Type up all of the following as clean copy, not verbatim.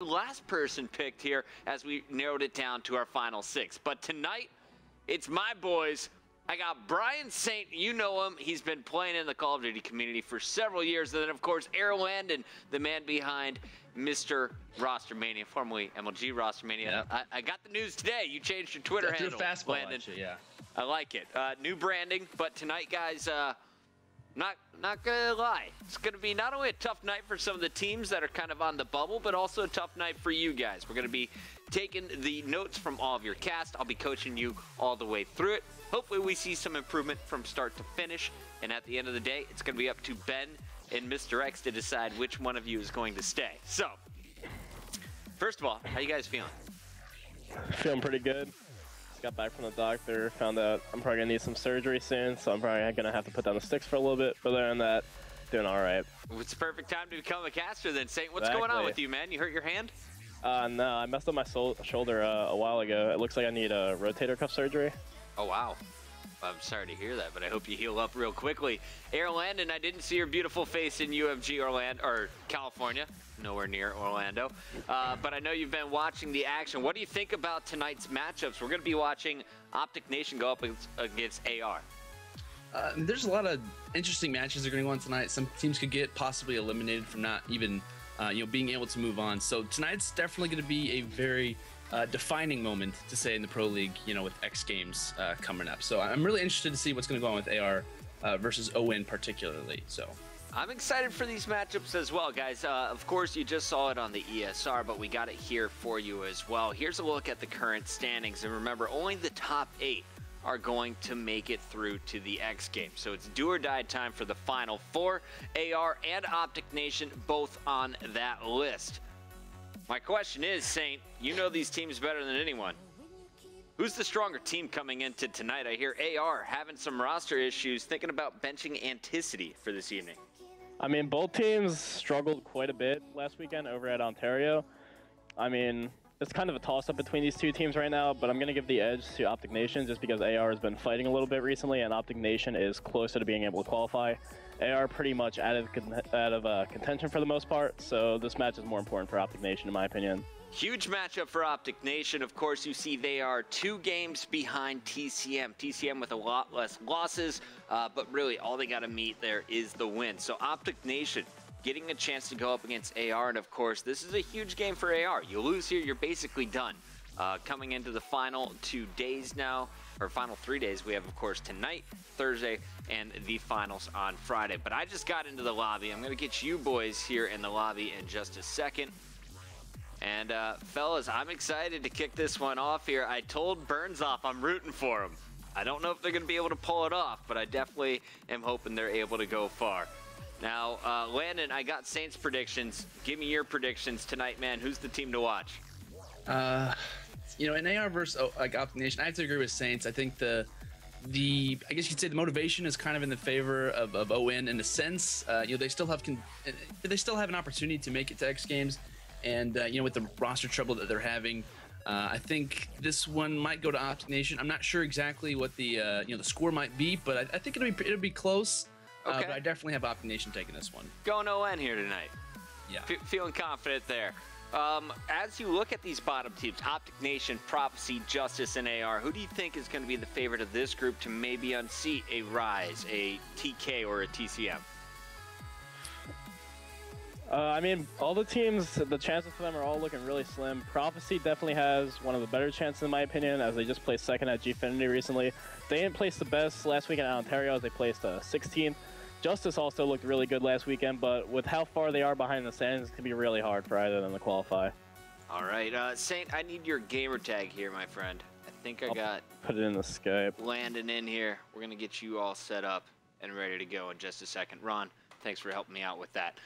last person picked here as we narrowed it down to our final 6. But tonight, it's my boys. I got Brian Saint. You know him. He's been playing in the Call of Duty community for several years. And then, of course, Aaron Landon, the man behind Mr. Rostermania, formerly MLG Rostermania. Yep. I got the news today. You changed your Twitter handle, fastball, Landon. actually, yeah. I like it. New branding. But tonight, guys, not gonna lie, it's gonna be not only a tough night for some of the teams that are kind of on the bubble, but also a tough night for you guys. We're gonna be taking the notes from all of your cast. I'll be coaching you all the way through it. Hopefully we see some improvement from start to finish, and at the end of the day, it's gonna be up to Ben and Mr. X to decide which one of you is going to stay. So, first of all, how you guys feeling? Feeling pretty good. Got back from the doctor, found out I'm probably gonna need some surgery soon, so I'm probably gonna have to put down the sticks for a little bit. But other than that, doing all right. It's the perfect time to become a caster then. Saint, what's going on with you, man? You hurt your hand? No, I messed up my shoulder a while ago. It looks like I need a rotator cuff surgery. Oh, wow. I'm sorry to hear that, but I hope you heal up real quickly. Aaron Landon, I didn't see your beautiful face in UFG Orlando, or California, nowhere near Orlando. But I know you've been watching the action. What do you think about tonight's matchups? We're going to be watching Optic Nation go up against AR. There's a lot of interesting matches that are going to go on tonight. Some teams could get possibly eliminated from not even being able to move on. So tonight's definitely going to be a very defining moment, to say, in the Pro League, with X Games coming up. So I'm really interested to see what's going to go on with AR versus ON particularly. So I'm excited for these matchups as well, guys. Of course, you just saw it on the ESR, but we got it here for you as well. Here's a look at the current standings. And remember, only the top 8 are going to make it through to the X Games. So it's do or die time for the final 4. AR and Optic Nation both on that list. My question is, Saint, you know these teams better than anyone. Who's the stronger team coming into tonight? I hear AR having some roster issues, thinking about benching Anticity for this evening. I mean, both teams struggled quite a bit last weekend over at Ontario. I mean, it's kind of a toss-up between these two teams right now, but I'm going to give the edge to Optic Nation just because AR has been fighting a little bit recently, and Optic Nation is closer to being able to qualify. AR pretty much out of contention for the most part, so this match is more important for Optic Nation, in my opinion. Huge matchup for Optic Nation. Of course, you see they are 2 games behind TCM. TCM with a lot less losses, but really all they got to meet there is the win. So Optic Nation getting a chance to go up against AR, and of course, this is a huge game for AR. You lose here, you're basically done. Coming into the final 2 days now, or final 3 days, we have, of course, tonight, Thursday, and the finals on Friday. But I just got into the lobby. I'm going to get you boys here in the lobby in just a second. And, fellas, I'm excited to kick this one off here. I told Burns off I'm rooting for him. I don't know if they're going to be able to pull it off, but I definitely am hoping they're able to go far. Now, Landon, I got Saints predictions. Give me your predictions tonight, man. Who's the team to watch? In AR versus Optic Nation, I have to agree with Saints. I think I guess you could say the motivation is kind of in the favor of ON in a sense. They still have an opportunity to make it to X Games, and with the roster trouble that they're having, I think this one might go to Optic Nation. I'm not sure exactly what the the score might be, but I think it'll be close. Okay. But I definitely have Optic Nation taking this one. Going ON here tonight. Yeah. Feeling confident there. As you look at these bottom teams, Optic Nation, Prophecy, Justice, and AR, who do you think is going to be the favorite of this group to maybe unseat a Rise, a TK, or a TCM? I mean, all the teams, the chances for them are all looking really slim. Prophecy definitely has one of the better chances, in my opinion, as they just placed second at Gfinity recently. They didn't place the best last weekend at Ontario, as they placed 16th. Justice also looked really good last weekend, but with how far they are behind the standings, it could be really hard for either of them to qualify. All right, Saint, I need your gamer tag here, my friend. I think I got put it in the Skype. Landon in here. We're going to get you all set up and ready to go in just a second. Ron, thanks for helping me out with that.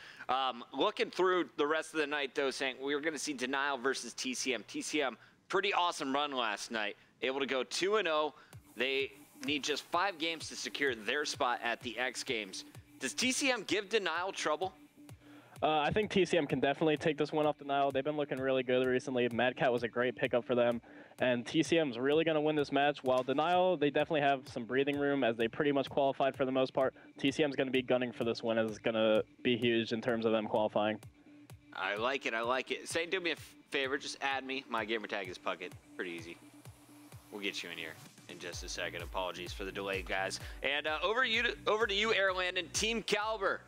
Looking through the rest of the night, though, Saint, we're going to see Denial versus TCM. TCM, pretty awesome run last night. Able to go 2-0. They need just 5 games to secure their spot at the X Games. Does TCM give Denial trouble? I think TCM can definitely take this one off Denial. They've been looking really good recently. Mad Cat was a great pickup for them, and TCM's really going to win this match. While Denial, they definitely have some breathing room as they pretty much qualified for the most part. TCM's going to be gunning for this win, as it's going to be huge in terms of them qualifying. I like it. I like it. Saint, do me a favor. Just add me. My gamer tag is Puckett. Pretty easy. We'll get you in here in just a second. Apologies for the delay, guys. And over to you, Airlandon. Team Caliber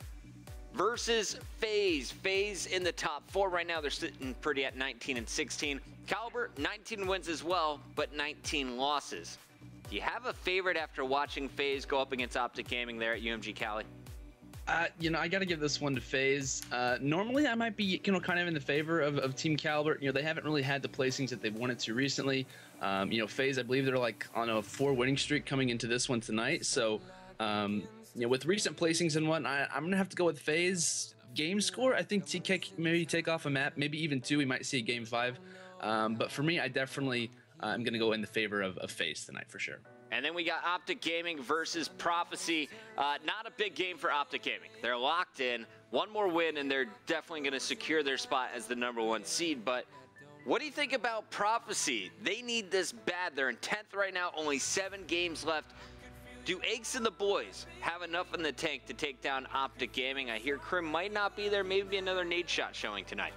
versus FaZe. FaZe in the top 4 right now. They're sitting pretty at 19 and 16. Caliber, 19 wins as well, but 19 losses. Do you have a favorite after watching FaZe go up against Optic Gaming there at UMG Cali? You know, I got to give this one to FaZe. Normally, I might be, kind of in the favor of Team Caliber. You know, they haven't really had the placings that they've wanted to recently. You know, FaZe, I believe they're like on a 4 winning streak coming into this one tonight. So, you know, with recent placings and whatnot, I'm going to have to go with FaZe. Game score, I think TK maybe take off a map, maybe even 2. We might see a game 5. But for me, I definitely I'm going to go in the favor of FaZe tonight for sure. And then we got Optic Gaming versus Prophecy. Not a big game for Optic Gaming. They're locked in. One more win, and they're definitely going to secure their spot as the #1 seed. But what do you think about Prophecy? They need this bad. They're in 10th right now, only 7 games left. Do Aches and the boys have enough in the tank to take down Optic Gaming? I hear Krim might not be there. Maybe another nade shot showing tonight.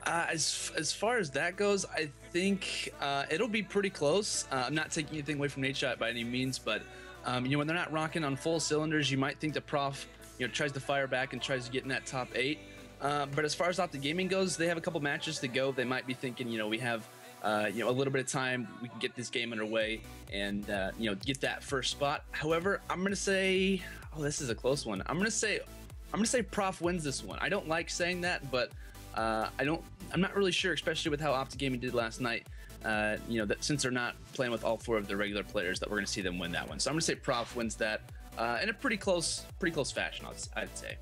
As far as that goes, I think it'll be pretty close. I'm not taking anything away from Nadeshot by any means, but you know, when they're not rocking on full cylinders, you might think the Prof, you know, tries to fire back and tries to get in that top 8. But as far as Optic Gaming goes, they have a couple matches to go. They might be thinking, you know, we have you know, a little bit of time. We can get this game underway and you know, get that first spot. However, I'm gonna say, oh, this is a close one. I'm gonna say Prof wins this one. I don't like saying that, but I'm not really sure, especially with how Optic Gaming did last night. You know, that since they're not playing with all 4 of their regular players, that we're going to see them win that one. So I'm going to say Prof wins that in a pretty close fashion, I'd say.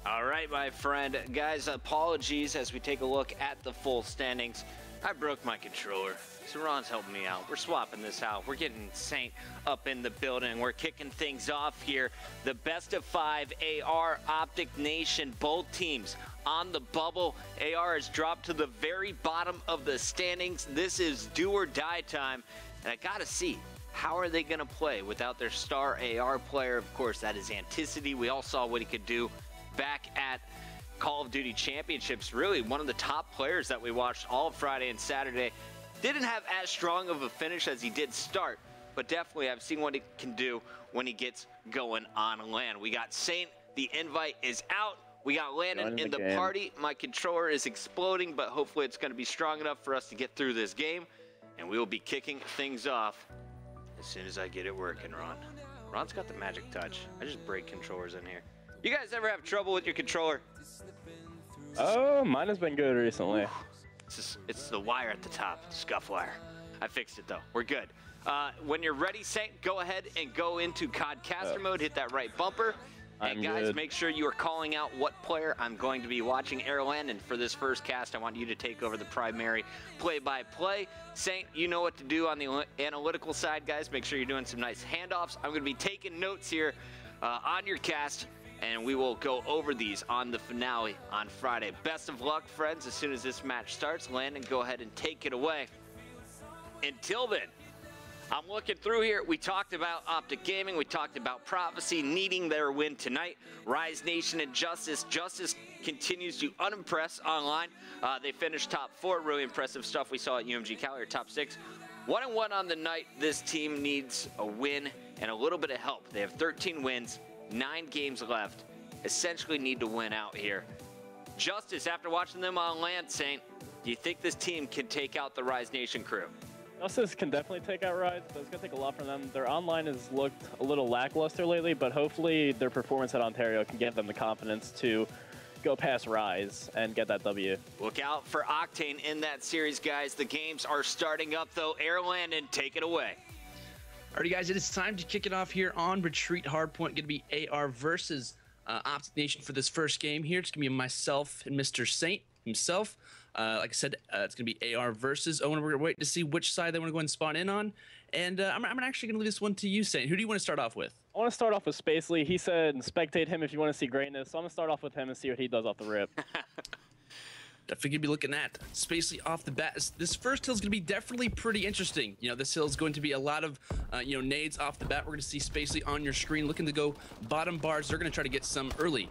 All right, my friend. Guys, apologies as we take a look at the full standings. I broke my controller, so Ron's helping me out. We're swapping this out. We're getting Saint up in the building. We're kicking things off here. The best of 5 AR Optic Nation, both teams on the bubble. AR has dropped to the very bottom of the standings. This is do or die time, and I gotta see, how are they gonna play without their star AR player? Of course, that is Anticity. We all saw what he could do back at Call of Duty Championships. Really one of the top players that we watched all Friday and Saturday. Didn't have as strong of a finish as he did start, but definitely I've seen what he can do when he gets going on land. We got Saint, the invite is out. We got Landon in the party. My controller is exploding, but hopefully it's going to be strong enough for us to get through this game. And we will be kicking things off as soon as I get it working, Ron. Ron's got the magic touch. I just break controllers in here. You guys ever have trouble with your controller? Oh, mine has been good recently. It's the wire at the top, scuff wire. I fixed it though. We're good. When you're ready, Saint, go ahead and go into COD caster mode. Hit that right bumper. And guys, good. Make sure you are calling out what player I'm going to be watching. Airland, and for this first cast, I want you to take over the primary play-by-play. Saint, you know what to do on the analytical side, guys. Make sure you're doing some nice handoffs. I'm going to be taking notes here on your cast, and we will go over these on the finale on Friday. Best of luck, friends. As soon as this match starts, Landon, go ahead and take it away. Until then, I'm looking through here. We talked about Optic Gaming. We talked about Prophecy needing their win tonight. Rise Nation and Justice. Justice continues to unimpress online. They finished top 4. Really impressive stuff we saw at UMG Cali, or top 6. 1-1 on the night. This team needs a win and a little bit of help. They have 13 wins, 9 games left. Essentially need to win out here. Justice, after watching them on land, Saint, do you think this team can take out the Rise Nation crew? Justice can definitely take out Rise, but it's going to take a lot from them. Their online has looked a little lackluster lately, but hopefully their performance at Ontario can give them the confidence to go past Rise and get that W. Look out for Octane in that series, guys. The games are starting up, though. Airland, and take it away. Alrighty, guys, it is time to kick it off here on Retreat Hardpoint. Going to be AR versus Optic Nation for this first game here. It's going to be myself and Mr. Saint himself. Like I said, it's going to be AR versus Owen. We're going to wait to see which side they want to go and spawn in on. And I'm actually going to leave this one to you, Saint. Who do you want to start off with? I want to start off with Spacely. He said spectate him if you want to see greatness. So I'm going to start off with him and see what he does off the rip. definitely gonna be looking at Spacely off the bat. This first hill is gonna be definitely pretty interesting. You know, this hill is going to be a lot of nades off the bat. We're gonna see Spacely on your screen looking to go bottom bars. They're gonna try to get some early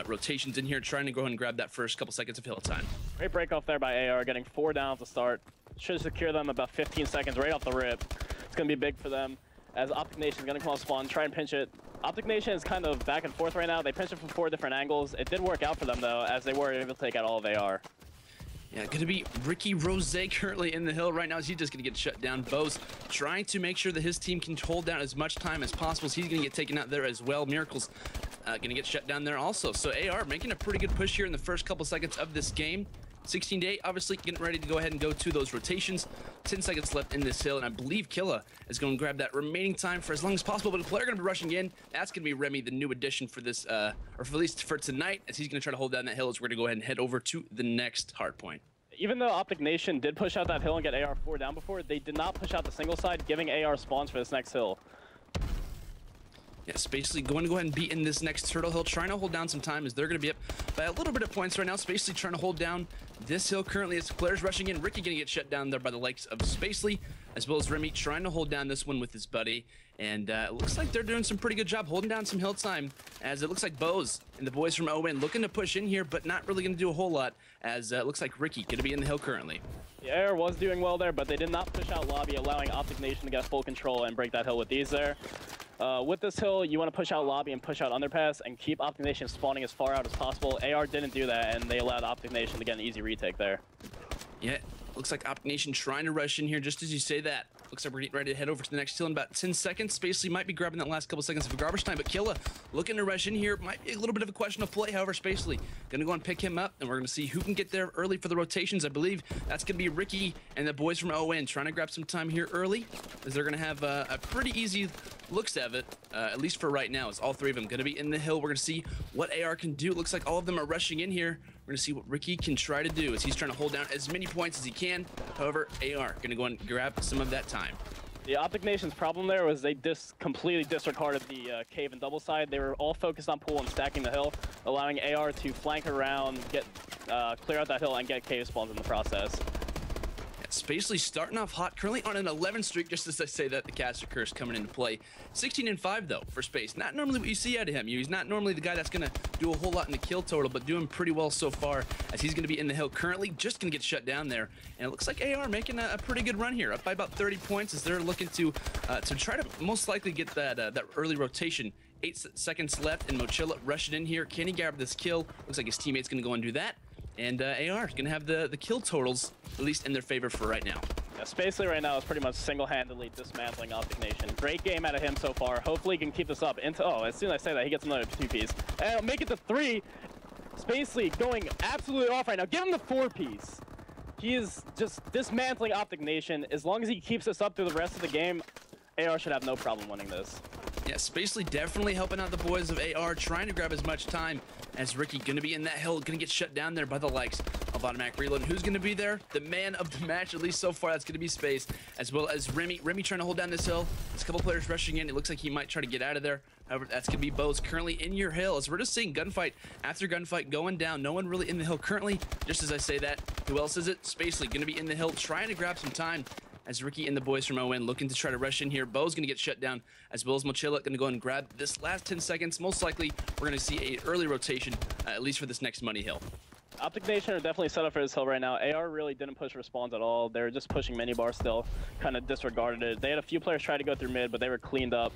rotations in here, trying to go ahead and grab that first couple seconds of hill time. Great break off there by AR, getting 4 down to start. Should secure them about 15 seconds right off the rip. It's gonna be big for them as Optic Nation is gonna come off spawn, try and pinch it. Optic Nation is kind of back and forth right now. They pinched it from 4 different angles. It did work out for them though, as they were able to take out all of AR. Yeah, gonna be Ricky Rose currently in the hill right now. Is he just gonna get shut down? Bo's trying to make sure that his team can hold down as much time as possible. So he's gonna get taken out there as well. Miracle's gonna get shut down there also. So AR making a pretty good push here in the first couple seconds of this game. 16 to 8, obviously getting ready to go ahead and go to those rotations. 10 seconds left in this hill, and I believe Killa is going to grab that remaining time for as long as possible. But a player going to be rushing in. That's going to be Remy, the new addition for this, or for at least for tonight, as he's going to try to hold down that hill. As we're going to go ahead and head over to the next hard point. Even though Optic Nation did push out that hill and get AR 4 down before, they did not push out the single side, giving AR spawns for this next hill. Yes, basically going to go ahead and beat in this next turtle hill, trying to hold down some time as they're going to be up by a little bit of points right now. Spacely trying to hold down this hill currently as players rushing in. Ricky going to get shut down there by the likes of Spacely, as well as Remy trying to hold down this one with his buddy. And it looks like they're doing some pretty good job holding down some hill time, as it looks like Boz and the boys from ON looking to push in here, but not really going to do a whole lot, as it looks like Ricky going to be in the hill currently. The AR was doing well there, but they did not push out lobby, allowing Optic Nation to get full control and break that hill with these there. With this hill, you want to push out lobby and push out underpass and keep Optic Nation spawning as far out as possible. AR didn't do that, and they allowed Optic Nation to get an easy retake there. Yeah, looks like Optic Nation trying to rush in here just as you say that. Looks like we're getting ready to head over to the next hill in about 10 seconds. Spacely might be grabbing that last couple seconds of garbage time, but Killa looking to rush in here. Might be a little bit of a question of play, however, Spacely gonna go and pick him up, and we're gonna see who can get there early for the rotations. I believe that's gonna be Ricky and the boys from ON trying to grab some time here early, as they're gonna have a pretty easy looks of it, at least for right now, as all 3 of them gonna be in the hill. We're gonna see what AR can do. It looks like all of them are rushing in here. We're gonna see what Ricky can try to do as he's trying to hold down as many points as he can. However, AR gonna go and grab some of that time. The Optic Nation's problem there was they completely disregarded the cave and double side. They were all focused on pool and stacking the hill, allowing AR to flank around, get clear out that hill, and get cave spawns in the process. Spacely starting off hot, currently on an 11 streak, just as I say that, the caster curse coming into play. 16 and 5 though for Space. Not normally what you see out of him. He's not normally the guy that's gonna do a whole lot in the kill total, but doing pretty well so far, as he's gonna be in the hill currently, just gonna get shut down there. And it looks like AR making a pretty good run here, up by about 30 points, as they're looking to try to most likely get that early rotation. 8 seconds left, and Mochilla rushing in here. Can he grab this kill? Looks like his teammate's gonna go and do that. And AR is going to have the kill totals, at least in their favor for right now. Yeah, Spacely right now is pretty much single-handedly dismantling Optic Nation. Great game out of him so far. Hopefully he can keep this up. As soon as I say that, he gets another 2-piece. And make it to 3. Spacely going absolutely off right now. Give him the 4-piece. He is just dismantling Optic Nation. As long as he keeps this up through the rest of the game, AR should have no problem winning this. Yeah, Spacely definitely helping out the boys of AR, trying to grab as much time as Ricky. Going to be in that hill, going to get shut down there by the likes of Automatic Reload. Who's going to be there? The man of the match, at least so far, that's going to be Space, as well as Remy. Remy trying to hold down this hill. There's a couple players rushing in. It looks like he might try to get out of there. However, that's going to be Bo's currently in your hill, as we're just seeing gunfight after gunfight going down. No one really in the hill currently. Just as I say that, who else is it? Spacely going to be in the hill, trying to grab some time, as Ricky and the boys from ON looking to try to rush in here. Bo's going to get shut down, as well as Mochilla going to go and grab this last 10 seconds. Most likely, we're going to see an early rotation, at least for this next money hill. Optic Nation are definitely set up for this hill right now. AR really didn't push respawns at all. They were just pushing minibar still, kind of disregarded it. They had a few players try to go through mid, but they were cleaned up.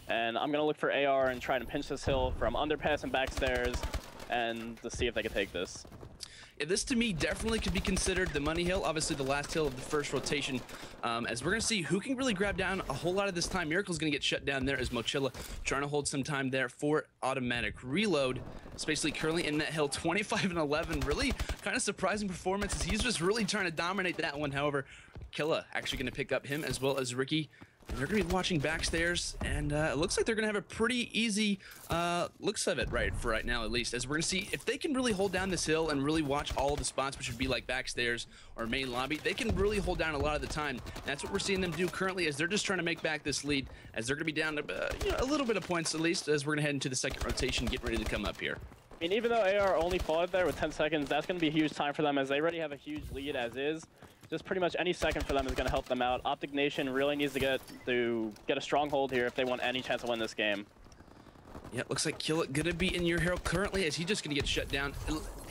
And I'm going to look for AR and try to pinch this hill from underpass and backstairs, and to see if they can take this. Yeah, this to me definitely could be considered the money hill, obviously the last hill of the first rotation, as we're going to see who can really grab down a whole lot of this time. Miracle's going to get shut down there, as Mochilla trying to hold some time there for Automatic Reload. Spacely currently in that hill, 25 and 11. Really kind of surprising performance, as he's just really trying to dominate that one. However, Killa actually going to pick up him, as well as Ricky. They're going to be watching backstairs, and it looks like they're going to have a pretty easy looks of it for right now, at least, as we're going to see if they can really hold down this hill and really watch all of the spots, which would be like backstairs or main lobby. They can really hold down a lot of the time. And that's what we're seeing them do currently, as they're just trying to make back this lead, as they're going to be down a little bit of points, at least, as we're going to head into the second rotation, get ready to come up here. I mean, even though AR only fought there with 10 seconds, that's going to be a huge time for them as they already have a huge lead as is. Just pretty much any second for them is going to help them out. Optic Nation really needs to get a stronghold here if they want any chance to win this game. Yeah, looks like Killa gonna be in your hero currently as he's just gonna get shut down.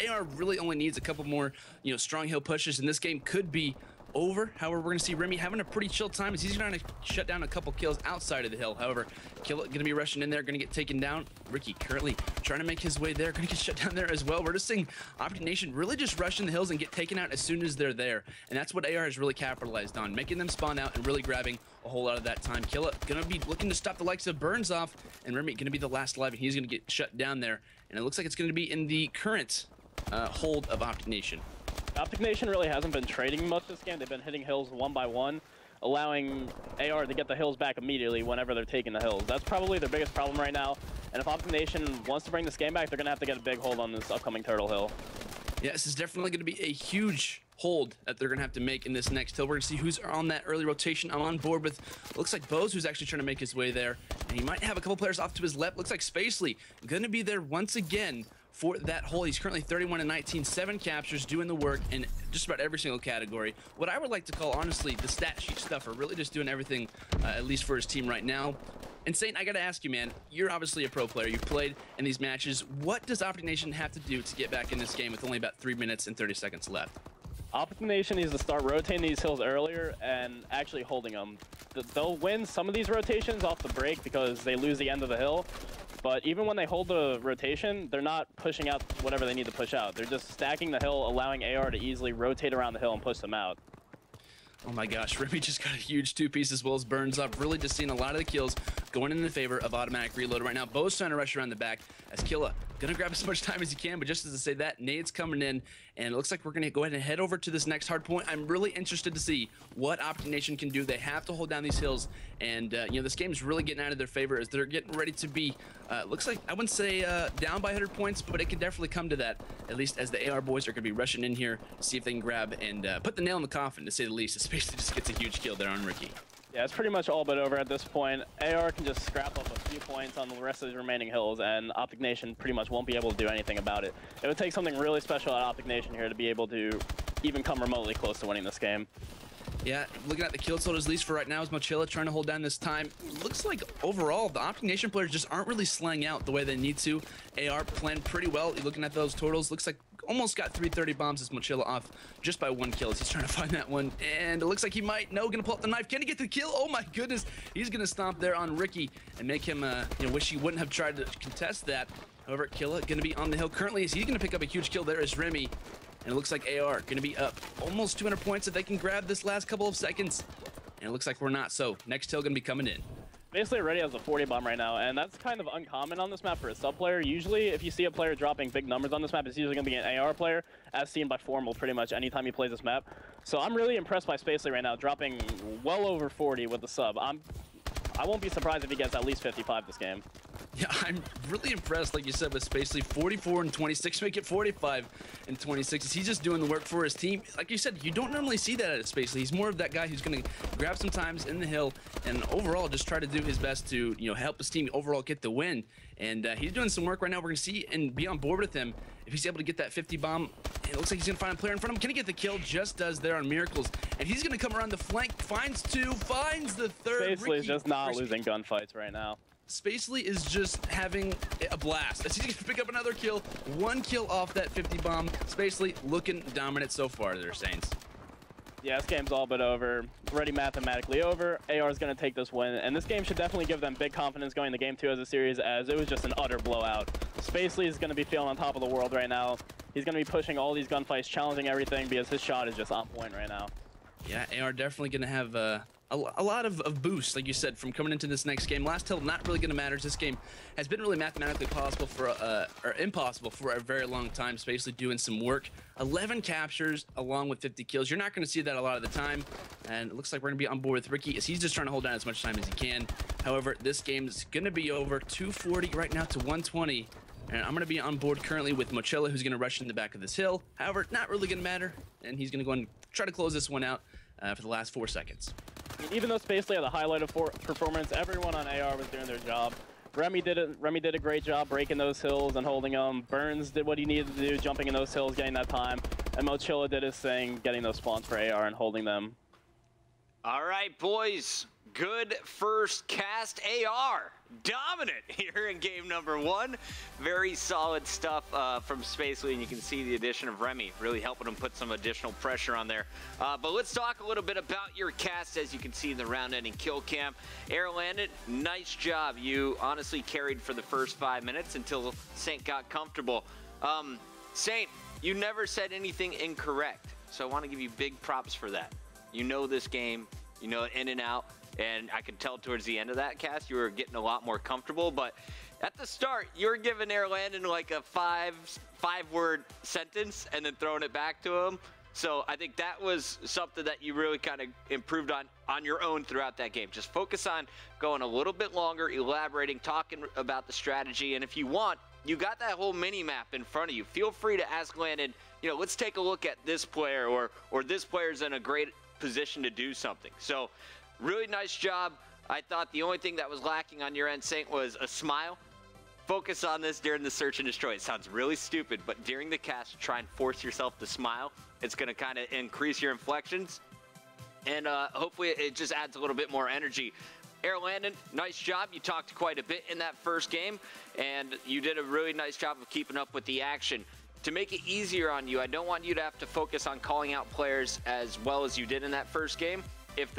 AR really only needs a couple more, strong hill pushes, and this game could be over. However, we're gonna see Remy having a pretty chill time as he's gonna shut down a couple kills outside of the hill. However, Killa gonna be rushing in there, gonna get taken down. Ricky currently trying to make his way there, gonna get shut down there as well. We're just seeing Optic Nation really just rushing the hills and get taken out as soon as they're there. And that's what AR has really capitalized on, making them spawn out and really grabbing a whole lot of that time. Killa gonna be looking to stop the likes of Burns off, and Remy gonna be the last alive, and he's gonna get shut down there. And it looks like it's gonna be in the current hold of Optic Nation. Optic Nation really hasn't been trading much this game. They've been hitting hills one by one, allowing AR to get the hills back immediately whenever they're taking the hills. That's probably their biggest problem right now. And if Optic Nation wants to bring this game back, they're going to have to get a big hold on this upcoming Turtle Hill. Yeah, this is definitely going to be a huge hold that they're going to have to make in this next hill. We're going to see who's on that early rotation. I'm on board with, looks like Bose, who's actually trying to make his way there. And he might have a couple players off to his left. Looks like Spacely going to be there once again for that hole. He's currently 31 and 19, 7 captures, doing the work in just about every single category. What I would like to call, honestly, the stat sheet stuffer, really just doing everything, at least for his team right now. And Saint, I gotta ask you, man, you're obviously a pro player. You've played in these matches. What does Optic Nation have to do to get back in this game with only about 3 minutes and 30 seconds left? Optic Nation needs to start rotating these hills earlier and actually holding them. They'll win some of these rotations off the break because they lose the end of the hill. But even when they hold the rotation, they're not pushing out whatever they need to push out. They're just stacking the hill, allowing AR to easily rotate around the hill and push them out. Oh my gosh, Remy just got a huge 2-piece as well as Burns up. Really just seeing a lot of the kills going in the favor of automatic reload right now. Bo's trying to rush around the back as Killa gonna grab as much time as he can, but just as I say that, Nade's coming in, and it looks like we're gonna go ahead and head over to this next hard point. I'm really interested to see what Optic Nation can do. They have to hold down these hills, and this game's really getting out of their favor as they're getting ready to be, looks like, I wouldn't say down by 100 points, but it can definitely come to that, at least as the AR boys are gonna be rushing in here to see if they can grab and put the nail in the coffin, to say the least. It basically just gets a huge kill there on Ricky. Yeah, it's pretty much all but over at this point. AR can just scrap up a few points on the rest of the remaining hills, and Optic Nation pretty much won't be able to do anything about it. It would take something really special at Optic Nation here to be able to even come remotely close to winning this game. Yeah, looking at the kill totals, at least for right now, is Mochila trying to hold down this time. Looks like overall, the Optic Nation players just aren't really slaying out the way they need to. AR playing pretty well. Looking at those totals, looks like almost got 330 bombs as Mochila off just by 1 kill. He's trying to find that one, and it looks like he might. No, gonna pull up the knife. Can he get the kill? Oh my goodness, he's gonna stomp there on Ricky and make him, wish he wouldn't have tried to contest that. However, Killa gonna be on the hill currently as he's gonna pick up a huge kill there as Remy. And it looks like AR gonna be up almost 200 points if they can grab this last couple of seconds. And it looks like we're not, so next hill gonna be coming in. Basically already has a 40 bomb right now, and that's kind of uncommon on this map for a sub player. Usually, if you see a player dropping big numbers on this map, it's usually going to be an AR player, as seen by Formal pretty much anytime he plays this map. So I'm really impressed by Spacely right now, dropping well over 40 with the sub. I won't be surprised if he gets at least 55 this game. Yeah, I'm really impressed, like you said, with Spacely. 44 and 26, make it 45 and 26. He's just doing the work for his team. Like you said, you don't normally see that out of Spacely. He's more of that guy who's going to grab some times in the hill and overall just try to do his best to, help his team overall get the win. And he's doing some work right now. We're going to see and be on board with him if he's able to get that 50 bomb. It looks like he's going to find a player in front of him. Can he get the kill? Just does there on Miracles. And he's going to come around the flank, finds 2, finds the 3rd. Spacely is just not losing gunfights right now. Spacely is just having a blast. As he's going to pick up another kill, 1 kill off that 50 bomb. Spacely looking dominant so far there, Saints. Yeah, this game's all but over. Already mathematically over. AR is going to take this win, and this game should definitely give them big confidence going into Game 2 as a series, as it was just an utter blowout. Spacely is going to be feeling on top of the world right now. He's going to be pushing all these gunfights, challenging everything, because his shot is just on point right now. Yeah, AR definitely going to have a lot of boost, like you said, from coming into this next game. Last hill not really going to matter. This game has been really mathematically possible for or impossible for a very long time. Spacely doing some work. 11 captures along with 50 kills. You're not going to see that a lot of the time. And it looks like we're going to be on board with Ricky as he's just trying to hold down as much time as he can. However, this game is going to be over. 240 right now to 120. And I'm going to be on board currently with Mochila, who's going to rush in the back of this hill. However, not really going to matter. And he's going to go and try to close this one out for the last 4 seconds. Even though Spacely had the highlight of performance, everyone on AR was doing their job. Remy did a great job breaking those hills and holding them. Burns did what he needed to do, jumping in those hills, getting that time. And Mochilla did his thing, getting those spawns for AR and holding them. All right, boys. Good first cast. AR dominant here in game number 1. Very solid stuff from Spacely, and you can see the addition of Remy really helping him put some additional pressure on there. But let's talk a little bit about your cast. As you can see in the round-ending kill cam, Air Landed, nice job. You honestly carried for the first 5 minutes until Saint got comfortable. Saint, you never said anything incorrect, so I want to give you big props for that. You know this game, you know it in and out. And I could tell towards the end of that cast, you were getting a lot more comfortable. But at the start, you were giving Air Landon like a five-word sentence and then throwing it back to him. So I think that was something that you really kind of improved on your own throughout that game. Just focus on going a little bit longer, elaborating, talking about the strategy. And if you want, you got that whole mini-map in front of you. Feel free to ask Landon, you know, let's take a look at this player, or this player's in a great position to do something. So really nice job. I thought the only thing that was lacking on your end, Saint, was a smile. Focus on this during the search and destroy. It sounds really stupid, but during the cast, try and force yourself to smile. It's going to kind of increase your inflections, and hopefully it just adds a little bit more energy. Air Landon, nice job. You talked quite a bit in that first game, and you did a really nice job of keeping up with the action. To make it easier on you, I don't want you to have to focus on calling out players as well as you did in that first game. If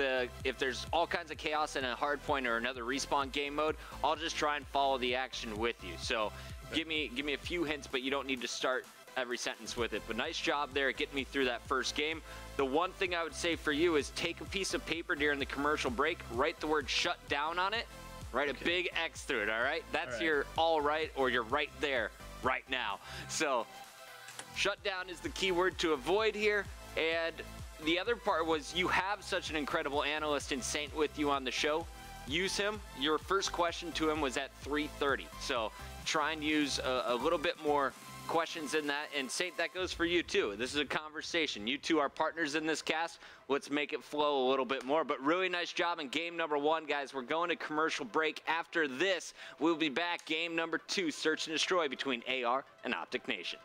there's all kinds of chaos in a hard point or another respawn game mode, I'll just try and follow the action with you. So give me a few hints, but you don't need to start every sentence with it. But nice job there at getting me through that first game. The one thing I would say for you is take a piece of paper during the commercial break, write the word shut down on it, write a big X through it, all right? That's your all right, or you're right there right now. So shut down is the key word to avoid here. And the other part was you have such an incredible analyst in Saint with you on the show. Use him. Your first question to him was at 3:30. So try and use a little bit more questions in that. And Saint, that goes for you too. This is a conversation. You two are partners in this cast. Let's make it flow a little bit more. But really nice job in game number 1, guys. We're going to commercial break. After this, we'll be back. Game number 2, Search and Destroy between AR and Optic Nation.